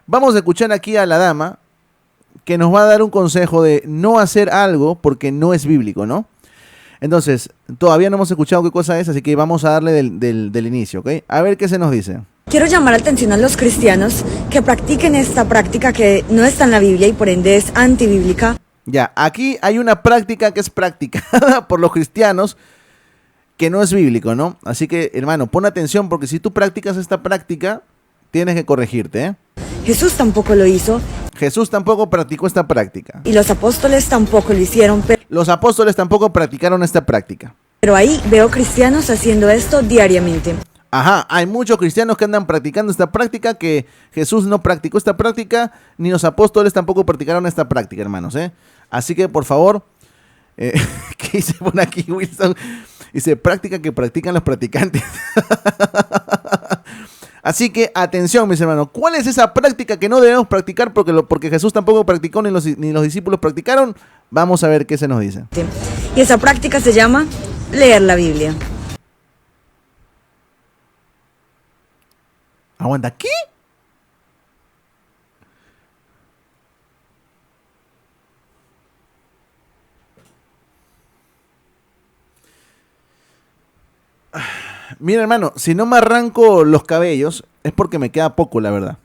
Vamos a escuchar aquí a la dama que nos va a dar un consejo de no hacer algo porque no es bíblico, ¿no? Entonces, todavía no hemos escuchado qué cosa es, así que vamos a darle del inicio, ¿ok? A ver qué se nos dice. Quiero llamar la atención a los cristianos que practiquen esta práctica que no está en la Biblia y por ende es antibíblica. Ya, aquí hay una práctica que es practicada por los cristianos que no es bíblico, ¿no? Así que, hermano, pon atención porque si tú practicas esta práctica, tienes que corregirte, ¿eh? Jesús tampoco lo hizo Jesús tampoco practicó esta práctica. y los apóstoles tampoco lo hicieron, Los apóstoles tampoco practicaron esta práctica. pero ahí veo cristianos haciendo esto diariamente. Ajá, hay muchos cristianos que andan practicando esta práctica, que Jesús no practicó esta práctica, ni los apóstoles tampoco practicaron esta práctica, hermanos, ¿eh? Así que, por favor, ¿qué dice por aquí, Wilson? Dice, práctica que practican los practicantes. Así que, atención, mis hermanos, ¿cuál es esa práctica que no debemos practicar porque Jesús tampoco practicó ni los discípulos practicaron? Vamos a ver qué se nos dice. Y esa práctica se llama leer la Biblia. Aguanta, ¿qué? Mira, hermano, si no me arranco los cabellos es porque me queda poco, la verdad.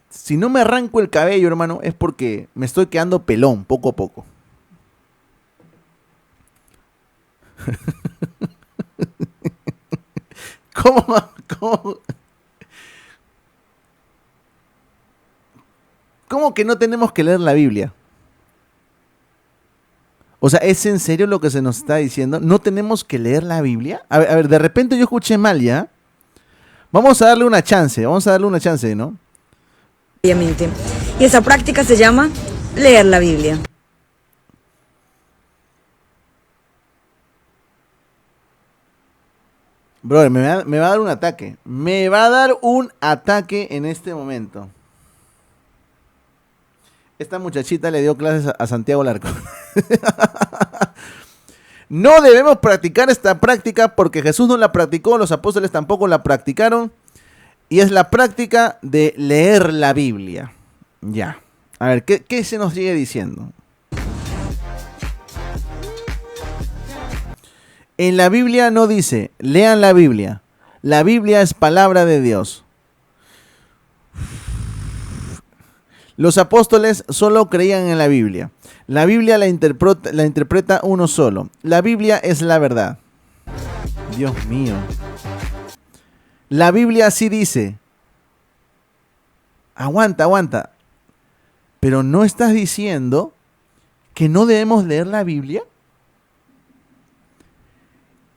Si no me arranco el cabello, hermano, es porque me estoy quedando pelón, poco a poco. ¿Cómo? ¿Cómo? ¿Cómo que no tenemos que leer la Biblia? O sea, ¿es en serio lo que se nos está diciendo? ¿No tenemos que leer la Biblia? A ver, de repente yo escuché mal ya. Vamos a darle una chance, ¿no? Obviamente. Y esa práctica se llama leer la Biblia. Brother, me va a dar un ataque. Me va a dar un ataque en este momento. Esta muchachita le dio clases a Santiago Larco. No debemos practicar esta práctica porque Jesús no la practicó, los apóstoles tampoco la practicaron. Y es la práctica de leer la Biblia. Ya. A ver, ¿qué se nos sigue diciendo? En la Biblia no dice, lean la Biblia. La Biblia es palabra de Dios. Los apóstoles solo creían en la Biblia. La Biblia la interpreta uno solo. La Biblia es la verdad. Dios mío. La Biblia sí dice. Aguanta. Pero ¿no estás diciendo que no debemos leer la Biblia?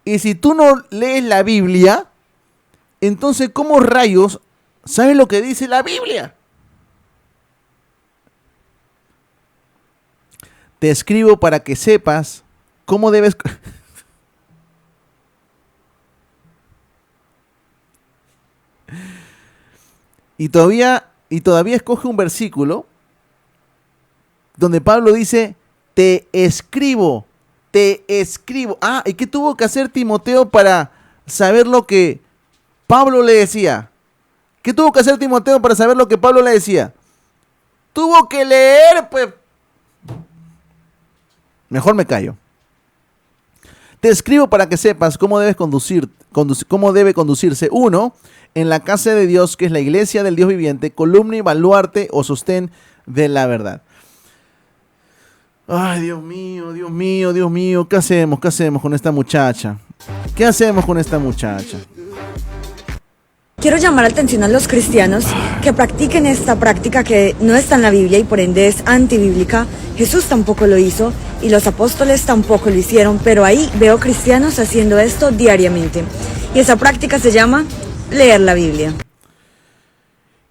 Y si tú no lees la Biblia, entonces ¿cómo rayos sabes lo que dice la Biblia? Te escribo para que sepas cómo debes... Y todavía escoge un versículo donde Pablo dice, te escribo. Ah, ¿y qué tuvo que hacer Timoteo para saber lo que Pablo le decía? ¿Qué tuvo que hacer Timoteo para saber lo que Pablo le decía? Tuvo que leer, pues. Mejor me callo. Te escribo para que sepas cómo debe conducirse uno en la casa de Dios, que es la iglesia del Dios viviente, columna y baluarte o sostén de la verdad. Ay, Dios mío, ¿qué hacemos con esta muchacha? ¿Qué hacemos con esta muchacha? Quiero llamar la atención a los cristianos que practiquen esta práctica que no está en la Biblia y por ende es antibíblica. Jesús tampoco lo hizo y los apóstoles tampoco lo hicieron, pero ahí veo cristianos haciendo esto diariamente. Y esa práctica se llama leer la Biblia.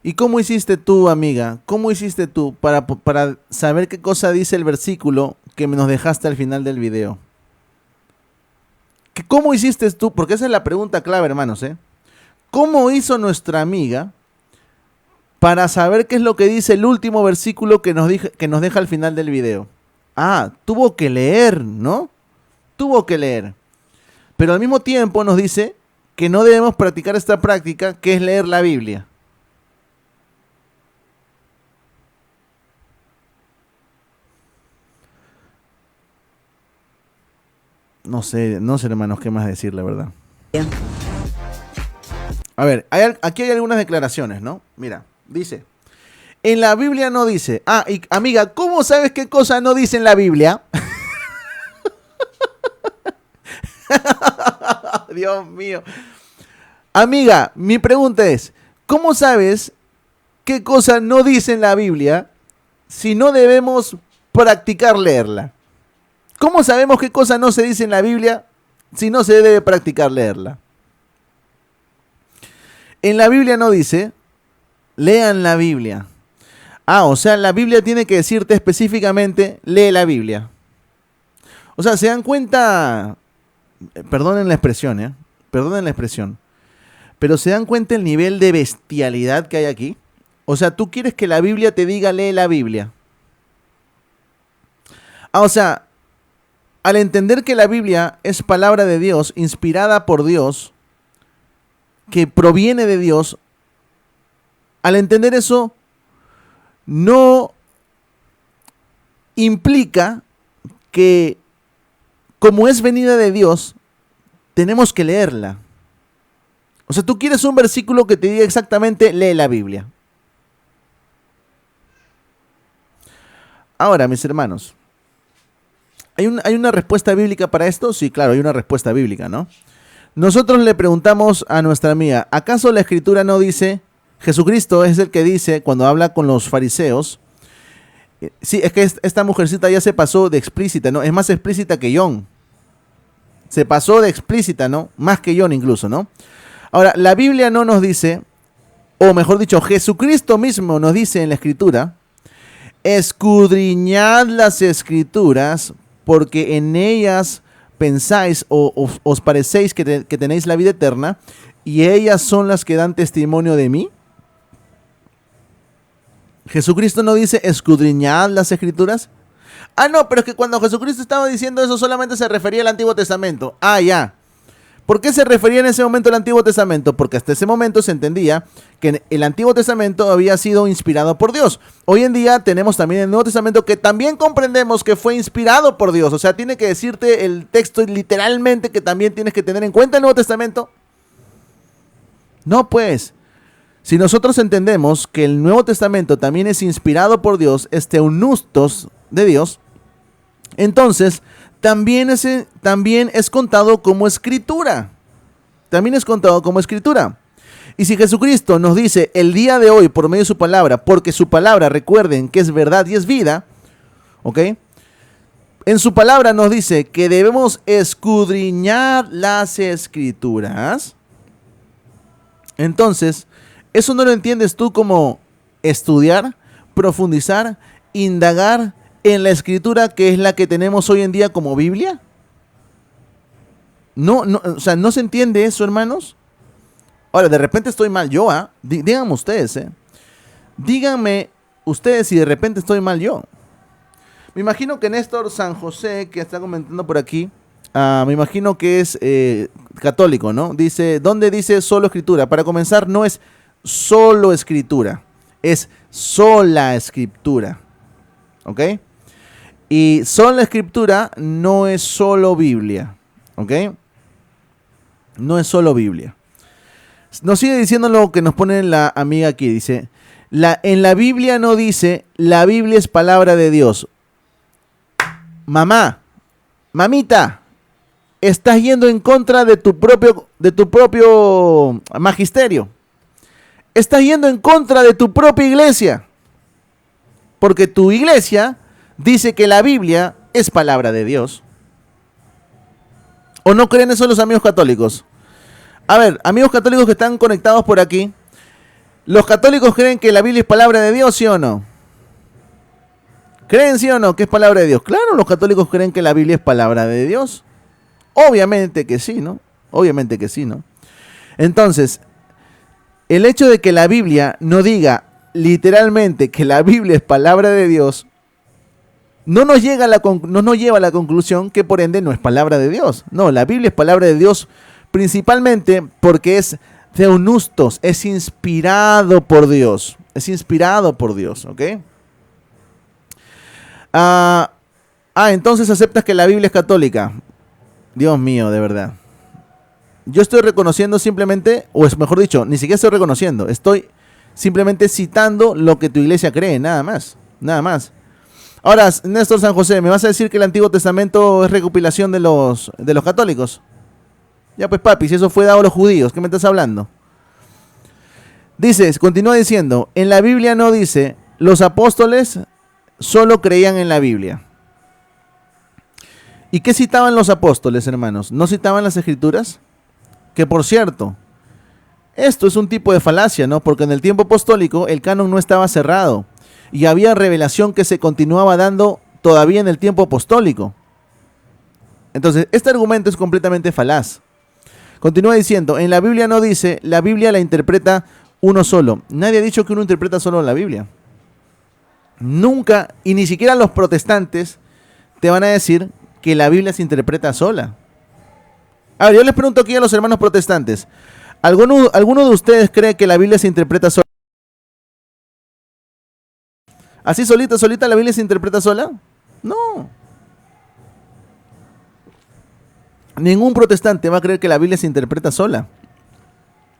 ¿Y cómo hiciste tú, amiga? ¿Cómo hiciste tú para saber qué cosa dice el versículo que nos dejaste al final del video? ¿Cómo hiciste tú? Porque esa es la pregunta clave, hermanos, ¿eh? ¿Cómo hizo nuestra amiga para saber qué es lo que dice el último versículo que nos deja al final del video? Ah, tuvo que leer, ¿no? Tuvo que leer. Pero al mismo tiempo nos dice que no debemos practicar esta práctica, que es leer la Biblia? No sé, hermanos, qué más decir, la verdad. A ver, aquí hay algunas declaraciones, ¿no? Mira, dice, en la Biblia no dice. Ah, y amiga, ¿cómo sabes qué cosa no dice en la Biblia? Dios mío. Amiga, mi pregunta es, ¿cómo sabes qué cosa no dice en la Biblia si no debemos practicar leerla? ¿Cómo sabemos qué cosa no se dice en la Biblia si no se debe practicar leerla? En la Biblia no dice, lean la Biblia. Ah, o sea, la Biblia tiene que decirte específicamente, lee la Biblia. O sea, ¿se dan cuenta? Perdonen la expresión, perdonen la expresión. Pero ¿se dan cuenta el nivel de bestialidad que hay aquí? O sea, tú quieres que la Biblia te diga, lee la Biblia. Ah, o sea, al entender que la Biblia es palabra de Dios, inspirada por Dios, que proviene de Dios, al entender eso, no implica que, como es venida de Dios, tenemos que leerla. O sea, tú quieres un versículo que te diga exactamente, lee la Biblia. Ahora, mis hermanos, ¿hay una respuesta bíblica para esto? Sí, claro, hay una respuesta bíblica, ¿no? Nosotros le preguntamos a nuestra amiga, ¿acaso la Escritura no dice? Jesucristo es el que dice, cuando habla con los fariseos, sí, es que esta mujercita ya se pasó de explícita, ¿no? Es más explícita que John. Se pasó de explícita, ¿no? Más que John incluso, ¿no? Ahora, la Biblia no nos dice, o mejor dicho, Jesucristo mismo nos dice en la Escritura, escudriñad las Escrituras, porque en ellas pensáis o os parecéis que tenéis la vida eterna, y ellas son las que dan testimonio de mí. Jesucristo no dice escudriñad las Escrituras. Ah, no, pero es que cuando Jesucristo estaba diciendo eso solamente se refería al Antiguo Testamento. Ah, ya. ¿Por qué se refería en ese momento al Antiguo Testamento? Porque hasta ese momento se entendía que el Antiguo Testamento había sido inspirado por Dios. Hoy en día tenemos también el Nuevo Testamento, que también comprendemos que fue inspirado por Dios. O sea, tiene que decirte el texto literalmente que también tienes que tener en cuenta el Nuevo Testamento. No, pues, si nosotros entendemos que el Nuevo Testamento también es inspirado por Dios, teunustos de Dios, entonces también es contado como escritura. También es contado como escritura. Y si Jesucristo nos dice el día de hoy por medio de su palabra, porque su palabra, recuerden que es verdad y es vida, ¿ok? En su palabra nos dice que debemos escudriñar las Escrituras. Entonces, ¿eso no lo entiendes tú como estudiar, profundizar, indagar en la Escritura, que es la que tenemos hoy en día como Biblia? No, o sea, ¿no se entiende eso, hermanos? Ahora, de repente estoy mal yo, díganme ustedes, díganme ustedes si de repente estoy mal yo. Me imagino que Néstor San José, que está comentando por aquí, me imagino que es católico, ¿no? Dice, ¿dónde dice solo Escritura? Para comenzar, no es solo Escritura, es sola Escritura, ¿ok? Y sola Escritura no es solo Biblia, ¿ok? No es solo Biblia. Nos sigue diciendo lo que nos pone la amiga aquí, dice, en la Biblia no dice, la Biblia es palabra de Dios. Mamita, estás yendo en contra de tu propio magisterio. Estás yendo en contra de tu propia iglesia. Porque tu iglesia dice que la Biblia es palabra de Dios. ¿O no creen eso los amigos católicos? A ver, amigos católicos que están conectados por aquí, ¿los católicos creen que la Biblia es palabra de Dios, sí o no? ¿Creen, sí o no, que es palabra de Dios? Claro, los católicos creen que la Biblia es palabra de Dios. Obviamente que sí, ¿no? Obviamente que sí, ¿no? Entonces, el hecho de que la Biblia no diga literalmente que la Biblia es palabra de Dios, no nos lleva a la conclusión que por ende no es palabra de Dios. No, la Biblia es palabra de Dios Principalmente porque es theopneustos, es inspirado por Dios. Es inspirado por Dios, ¿ok? Entonces aceptas que la Biblia es católica. Dios mío, de verdad. Yo estoy reconociendo simplemente, o es mejor dicho, ni siquiera estoy reconociendo, estoy simplemente citando lo que tu iglesia cree, nada más, nada más. Ahora, Néstor San José, ¿me vas a decir que el Antiguo Testamento es recopilación de los católicos? Ya pues papi, si eso fue dado a los judíos, ¿qué me estás hablando? Dices, continúa diciendo, en la Biblia no dice, los apóstoles solo creían en la Biblia. ¿Y qué citaban los apóstoles, hermanos? ¿No citaban las Escrituras? Que por cierto, esto es un tipo de falacia, ¿no? Porque en el tiempo apostólico el canon no estaba cerrado y había revelación que se continuaba dando todavía en el tiempo apostólico. Entonces, este argumento es completamente falaz. Continúa diciendo, en la Biblia no dice, la Biblia la interpreta uno solo. Nadie ha dicho que uno interpreta solo la Biblia. Nunca, y ni siquiera los protestantes te van a decir que la Biblia se interpreta sola. A ver, yo les pregunto aquí a los hermanos protestantes, ¿alguno de ustedes cree que la Biblia se interpreta sola? ¿Así solita la Biblia se interpreta sola? No. Ningún protestante va a creer que la Biblia se interpreta sola.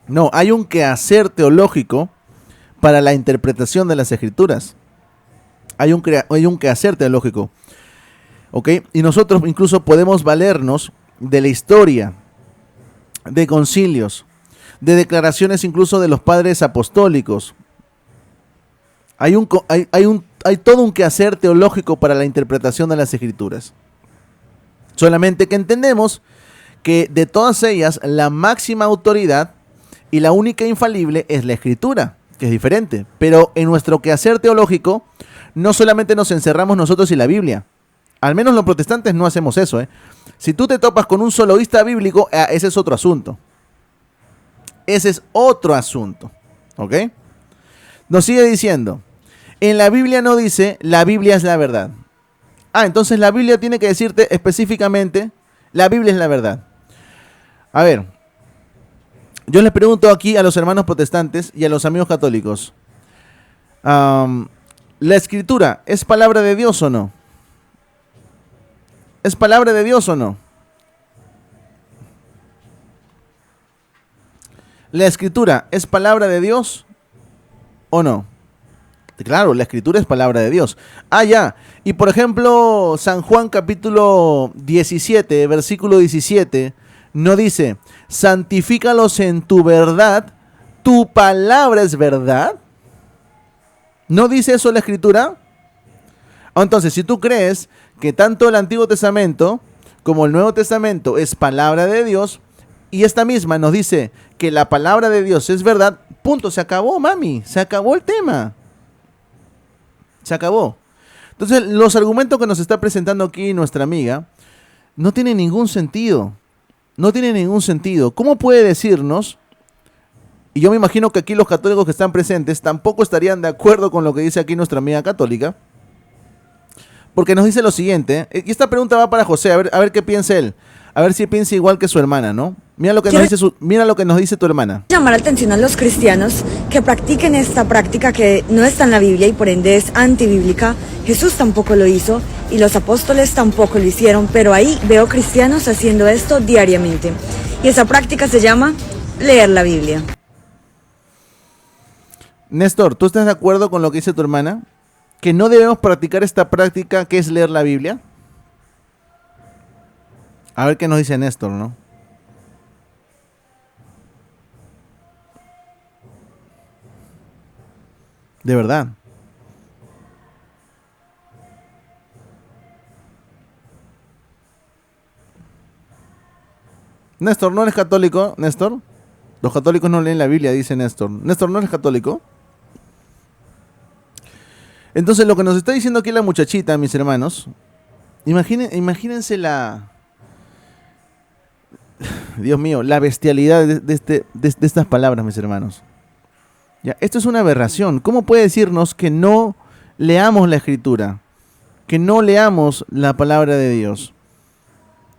No, hay un quehacer teológico para la interpretación de las Escrituras. Hay un quehacer teológico. ¿Ok? Y nosotros incluso podemos valernos de la historia, de concilios, de declaraciones incluso de los padres apostólicos. Hay todo un quehacer teológico para la interpretación de las Escrituras. Solamente que entendemos que de todas ellas la máxima autoridad y la única infalible es la Escritura, que es diferente. Pero en nuestro quehacer teológico no solamente nos encerramos nosotros y la Biblia. Al menos los protestantes no hacemos eso, ¿eh? Si tú te topas con un soloísta bíblico, ese es otro asunto. Ese es otro asunto. ¿Ok? Nos sigue diciendo, en la Biblia no dice, la Biblia es la verdad. Entonces la Biblia tiene que decirte específicamente, la Biblia es la verdad. A ver, yo les pregunto aquí a los hermanos protestantes y a los amigos católicos, ¿la Escritura es palabra de Dios o no? ¿Es palabra de Dios o no? ¿La Escritura es palabra de Dios o no? Claro, la Escritura es palabra de Dios. Ya. Y por ejemplo, San Juan capítulo 17, versículo 17, no dice, santifícalos en tu verdad, tu palabra es verdad. ¿No dice eso la Escritura? Entonces, si tú crees que tanto el Antiguo Testamento como el Nuevo Testamento es palabra de Dios, y esta misma nos dice que la palabra de Dios es verdad, punto, se acabó, mami, se acabó el tema. Se acabó. Entonces, los argumentos que nos está presentando aquí nuestra amiga no tienen ningún sentido. No tienen ningún sentido. ¿Cómo puede decirnos? Y yo me imagino que aquí los católicos que están presentes tampoco estarían de acuerdo con lo que dice aquí nuestra amiga católica. Porque nos dice lo siguiente, y esta pregunta va para José, a ver qué piensa él. A ver si piensa igual que su hermana, ¿no? Mira lo que nos dice tu hermana. Llamar la atención a los cristianos que practiquen esta práctica que no está en la Biblia y por ende es antibíblica. Jesús tampoco lo hizo y los apóstoles tampoco lo hicieron, pero ahí veo cristianos haciendo esto diariamente. Y esa práctica se llama leer la Biblia. Néstor, ¿tú estás de acuerdo con lo que dice tu hermana? ¿Que no debemos practicar esta práctica que es leer la Biblia? A ver qué nos dice Néstor, ¿no? De verdad. Néstor, ¿no eres católico, Néstor? Los católicos no leen la Biblia, dice Néstor. Néstor, ¿no eres católico? Entonces, lo que nos está diciendo aquí la muchachita, mis hermanos, imagínense Dios mío, la bestialidad de estas palabras, mis hermanos. Ya, esto es una aberración. ¿Cómo puede decirnos que no leamos la Escritura? Que no leamos la palabra de Dios.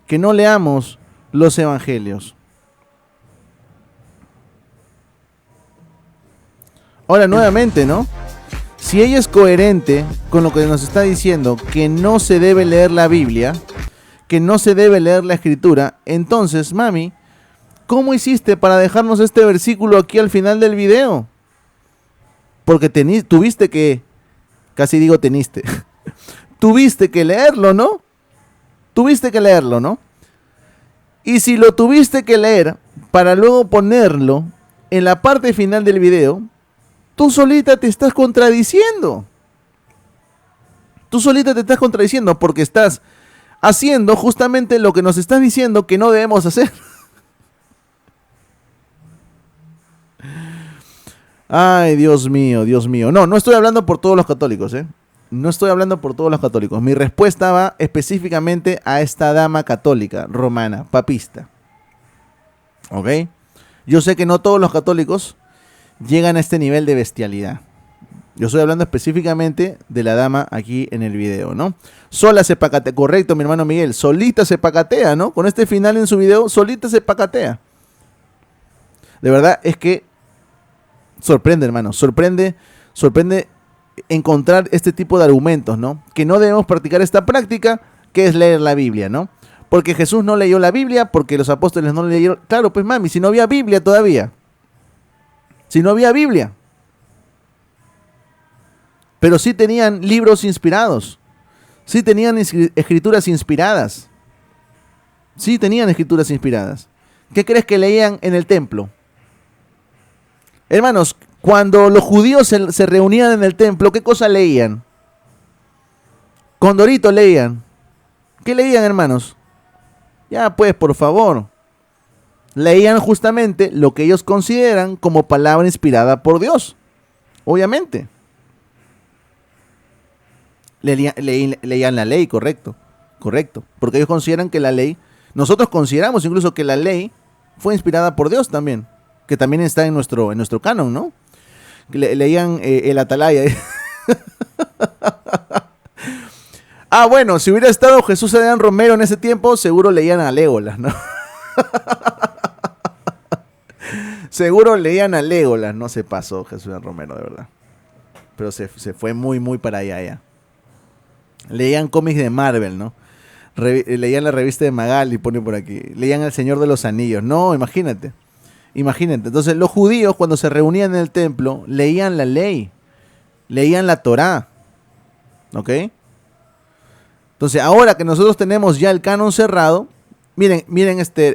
Que no leamos los evangelios. Ahora, nuevamente, ¿no? Si ella es coherente con lo que nos está diciendo, que no se debe leer la Biblia, que no se debe leer la Escritura, entonces, mami, ¿cómo hiciste para dejarnos este versículo aquí al final del video? Porque tuviste que, casi digo teniste, tuviste que leerlo, ¿no? Tuviste que leerlo, ¿no? Y si lo tuviste que leer para luego ponerlo en la parte final del video, tú solita te estás contradiciendo. Tú solita te estás contradiciendo porque estás haciendo justamente lo que nos estás diciendo que no debemos hacer. Ay, Dios mío, Dios mío. No estoy hablando por todos los católicos, ¿eh? No estoy hablando por todos los católicos. Mi respuesta va específicamente a esta dama católica, romana, papista. ¿Ok? Yo sé que no todos los católicos llegan a este nivel de bestialidad. Yo estoy hablando específicamente de la dama aquí en el video, ¿no? Sola se pacatea. Correcto, mi hermano Miguel. Solita se pacatea, ¿no? Con este final en su video, solita se pacatea. De verdad es que sorprende, hermano. Sorprende encontrar este tipo de argumentos, ¿no? Que no debemos practicar esta práctica, que es leer la Biblia, ¿no? Porque Jesús no leyó la Biblia, porque los apóstoles no leyeron. Claro, pues mami, si no había Biblia todavía. Si no había Biblia. Pero sí tenían libros inspirados. Sí tenían escrituras inspiradas. Sí tenían escrituras inspiradas. ¿Qué crees que leían en el templo? Hermanos, cuando los judíos se reunían en el templo, ¿qué cosa leían? Condorito leían. ¿Qué leían, hermanos? Ya pues, por favor. Leían justamente lo que ellos consideran como palabra inspirada por Dios. Obviamente. Leían la ley, correcto. Correcto. Porque ellos consideran que la ley, nosotros consideramos incluso que la ley fue inspirada por Dios también. Que también está en nuestro canon, ¿no? Leían el Atalaya. Ah, bueno, si hubiera estado Jesús Adrián Romero en ese tiempo, seguro leían a Legolas, ¿no? Seguro leían a Legolas, no se pasó Jesús Adrián Romero, de verdad. Pero se fue muy, muy para allá ya. Leían cómics de Marvel, ¿no? Leían la revista de Magali, pone por aquí. Leían El Señor de los Anillos. No, imagínate. Imagínate. Entonces los judíos cuando se reunían en el templo leían la ley. Leían la Torá. ¿Ok? Entonces ahora que nosotros tenemos ya el canon cerrado, miren,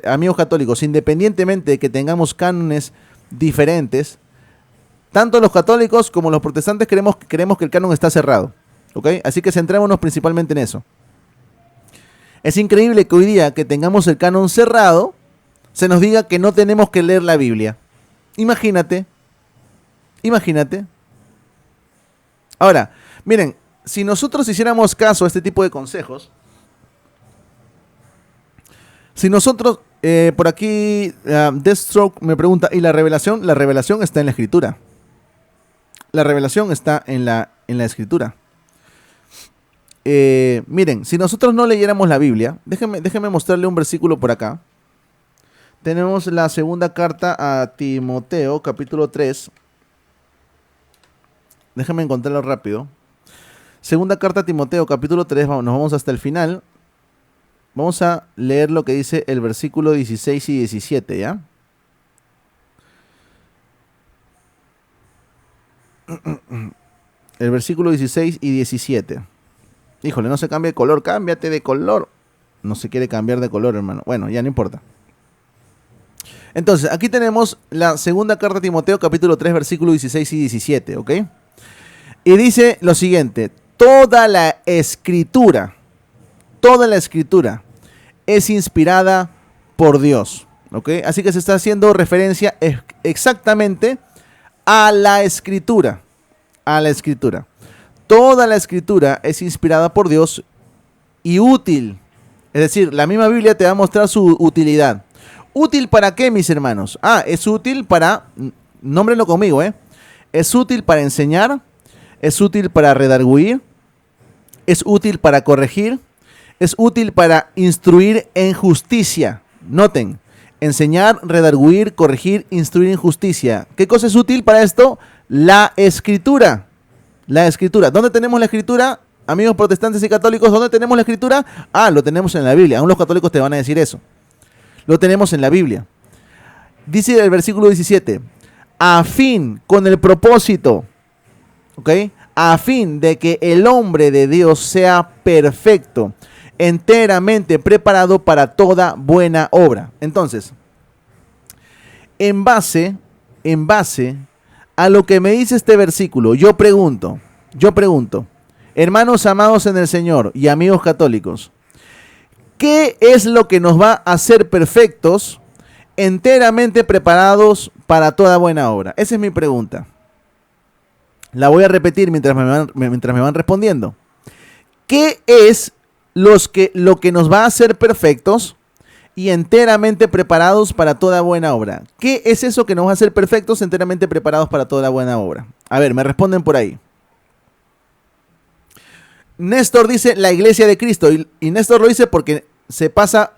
amigos católicos, independientemente de que tengamos cánones diferentes, tanto los católicos como los protestantes creemos que el canon está cerrado. ¿Ok? Así que centrémonos principalmente en eso. Es increíble que hoy día que tengamos el canon cerrado, se nos diga que no tenemos que leer la Biblia. Imagínate. Ahora, miren, si nosotros hiciéramos caso a este tipo de consejos, si nosotros, por aquí, Deathstroke me pregunta, ¿y la revelación? La revelación está en la Escritura. La revelación está en la Escritura. Miren, si nosotros no leyéramos la Biblia, déjenme mostrarle un versículo por acá. Tenemos la segunda carta a Timoteo, capítulo 3. Déjenme encontrarlo rápido. Segunda carta a Timoteo, capítulo 3. Nos vamos hasta el final. Vamos a leer lo que dice el versículo 16 y 17, ¿ya? El versículo 16 y 17. Híjole, no se cambia de color. Cámbiate de color. No se quiere cambiar de color, hermano. Bueno, ya no importa. Entonces, aquí tenemos la segunda carta a Timoteo, capítulo 3, versículo 16 y 17, ¿ok? Y dice lo siguiente: toda la escritura es inspirada por Dios, ¿ok? Así que se está haciendo referencia exactamente a la escritura, Toda la escritura es inspirada por Dios y útil. Es decir, la misma Biblia te va a mostrar su utilidad. ¿Útil para qué, mis hermanos? Es útil para, nómbrenlo conmigo, es útil para enseñar, es útil para redarguir, es útil para corregir, es útil para instruir en justicia. Noten, enseñar, redarguir, corregir, instruir en justicia. ¿Qué cosa es útil para esto? La Escritura. La Escritura. ¿Dónde tenemos la Escritura? Amigos protestantes y católicos, ¿dónde tenemos la Escritura? Ah, lo tenemos en la Biblia. Aún los católicos te van a decir eso. Lo tenemos en la Biblia. Dice el versículo 17, a fin, con el propósito, ¿ok? A fin de que el hombre de Dios sea perfecto, enteramente preparado para toda buena obra. Entonces, en base a lo que me dice este versículo, yo pregunto, hermanos amados en el Señor y amigos católicos, ¿qué es lo que nos va a hacer perfectos, enteramente preparados para toda buena obra? Esa es mi pregunta. La voy a repetir mientras me van respondiendo. ¿Qué es lo que nos va a hacer perfectos y enteramente preparados para toda buena obra? ¿Qué es eso que nos va a hacer perfectos, enteramente preparados para toda buena obra? A ver, me responden por ahí. Néstor dice la iglesia de Cristo, y Néstor lo dice porque se pasa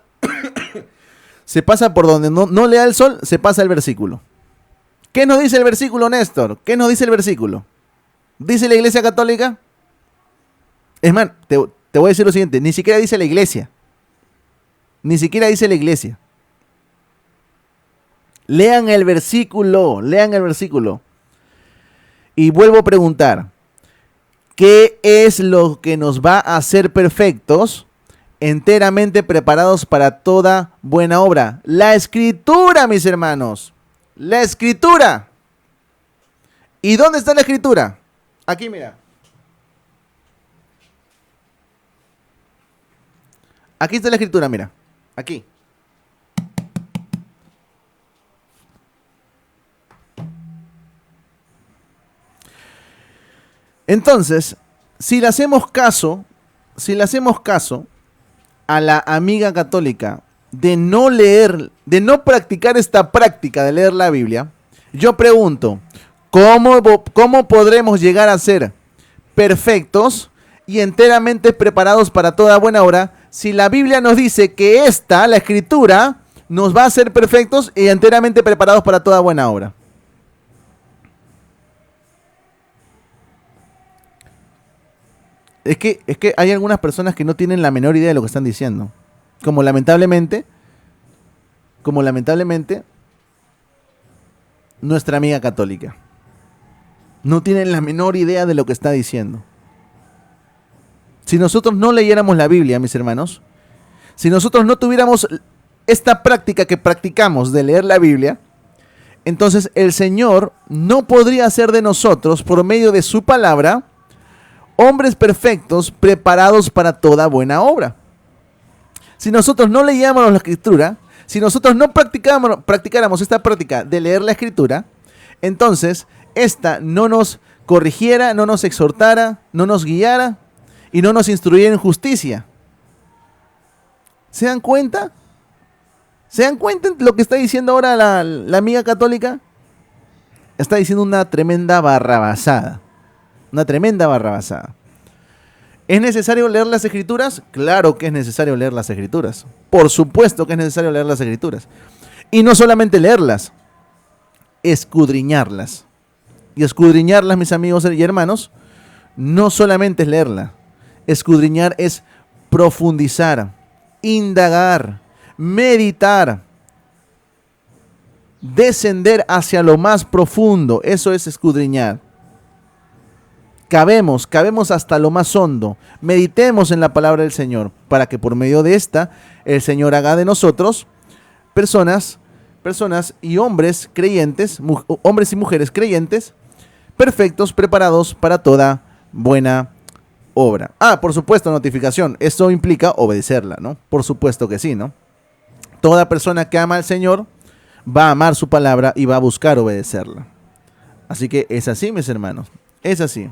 por donde no le da el sol, se pasa el versículo. ¿Qué nos dice el versículo, Néstor? ¿Qué nos dice el versículo? ¿Dice la iglesia católica? Es más, te voy a decir lo siguiente, ni siquiera dice la iglesia. Ni siquiera dice la iglesia. Lean el versículo. Y vuelvo a preguntar, ¿qué es lo que nos va a hacer perfectos, enteramente preparados para toda buena obra? La Escritura, mis hermanos. La Escritura. ¿Y dónde está la Escritura? Aquí, mira. Aquí está la Escritura, mira. Aquí. Entonces, si le hacemos caso a la amiga católica de no practicar esta práctica de leer la Biblia, yo pregunto, ¿cómo podremos llegar a ser perfectos y enteramente preparados para toda buena obra si la Biblia nos dice que la Escritura, nos va a hacer perfectos y enteramente preparados para toda buena obra? Es que hay algunas personas que no tienen la menor idea de lo que están diciendo. Como lamentablemente, nuestra amiga católica. No tienen la menor idea de lo que está diciendo. Si nosotros no leyéramos la Biblia, mis hermanos, si nosotros no tuviéramos esta práctica que practicamos de leer la Biblia, entonces el Señor no podría hacer de nosotros, por medio de su palabra, hombres perfectos preparados para toda buena obra. Si nosotros no leyéramos la Escritura, si nosotros no practicáramos esta práctica de leer la Escritura, entonces esta no nos corrigiera, no nos exhortara, no nos guiara y no nos instruyera en justicia. ¿Se dan cuenta? ¿Se dan cuenta de lo que está diciendo ahora la amiga católica? Está diciendo una tremenda barrabasada. Una tremenda barrabasada. ¿Es necesario leer las Escrituras? Claro que es necesario leer las Escrituras. Por supuesto que es necesario leer las Escrituras. Y no solamente leerlas, escudriñarlas. Y escudriñarlas, mis amigos y hermanos, no solamente es leerla. Escudriñar es profundizar, indagar, meditar, descender hacia lo más profundo. Eso es escudriñar. Cabemos hasta lo más hondo. Meditemos en la palabra del Señor para que por medio de esta el Señor haga de nosotros personas y hombres creyentes, hombres y mujeres creyentes, perfectos, preparados para toda buena obra. Por supuesto, notificación. Esto implica obedecerla, ¿no? Por supuesto que sí, ¿no? Toda persona que ama al Señor va a amar su palabra y va a buscar obedecerla. Así que es así, mis hermanos. Es así.